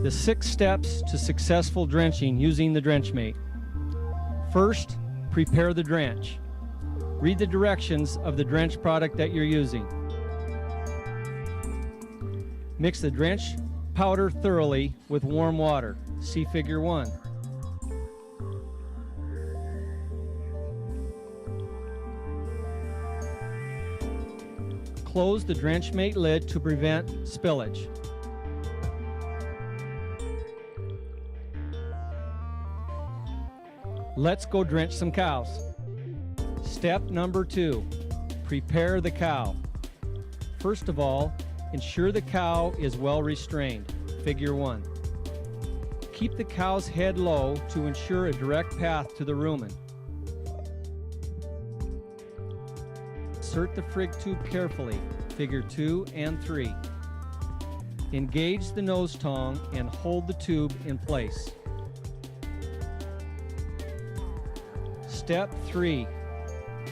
The 6 steps to successful drenching using the DrenchMate. First, prepare the drench. Read the directions of the drench product that you're using. Mix the drench powder thoroughly with warm water. See Figure 1. Close the DrenchMate lid to prevent spillage. Let's go drench some cows. Step number 2, prepare the cow. First of all, ensure the cow is well restrained. Figure 1. Keep the cow's head low to ensure a direct path to the rumen. Insert the frig tube carefully. Figure 2 and 3. Engage the nose tongue and hold the tube in place. Step 3.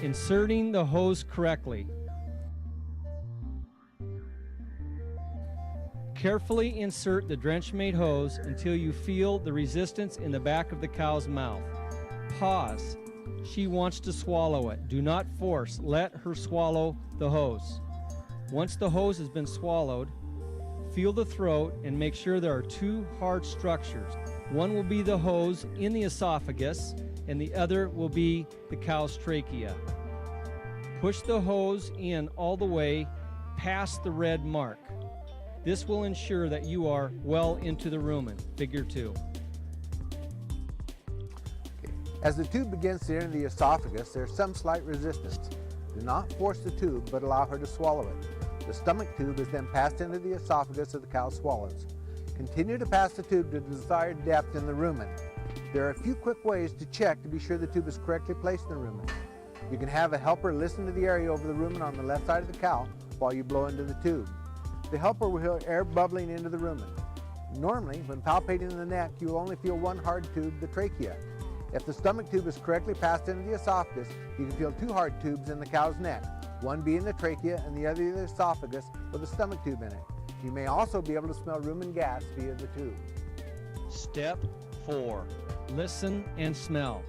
Inserting the hose correctly. Carefully insert the DrenchMate hose until you feel the resistance in the back of the cow's mouth. Pause. She wants to swallow it. Do not force. Let her swallow the hose. Once the hose has been swallowed, feel the throat and make sure there are 2 hard structures. One will be the hose in the esophagus and the other will be the cow's trachea. Push the hose in all the way past the red mark. This will ensure that you are well into the rumen. Figure 2. As the tube begins to enter the esophagus, there is some slight resistance. Do not force the tube, but allow her to swallow it. The stomach tube is then passed into the esophagus as the cow swallows. Continue to pass the tube to the desired depth in the rumen. There are a few quick ways to check to be sure the tube is correctly placed in the rumen. You can have a helper listen to the area over the rumen on the left side of the cow while you blow into the tube. The helper will hear air bubbling into the rumen. Normally, when palpating the neck, you will only feel one hard tube, the trachea. If the stomach tube is correctly passed into the esophagus, you can feel 2 hard tubes in the cow's neck, one being the trachea and the other the esophagus with a stomach tube in it. You may also be able to smell rumen gas via the tube. Step 4. Listen and smell.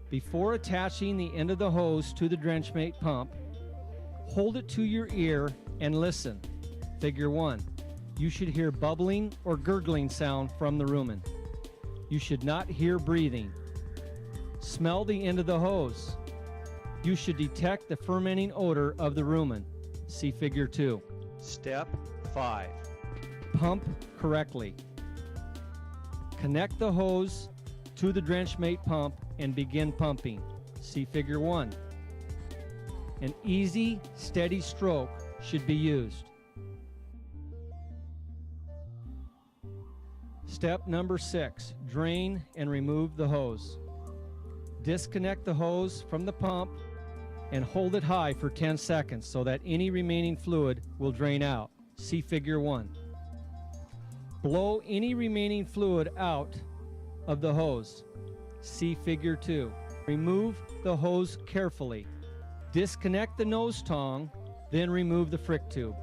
Before attaching the end of the hose to the DrenchMate pump, hold it to your ear and listen. Figure 1. You should hear bubbling or gurgling sound from the rumen. You should not hear breathing. Smell the end of the hose. You should detect the fermenting odor of the rumen. See Figure 2. Step 5. Pump correctly. Connect the hose to the DrenchMate pump and begin pumping. See Figure 1. An easy, steady stroke should be used. Step number 6, drain and remove the hose. Disconnect the hose from the pump and hold it high for 10 seconds so that any remaining fluid will drain out. See Figure 1. Blow any remaining fluid out of the hose. See Figure 2. Remove the hose carefully. Disconnect the nose tongue, then remove the fric tube.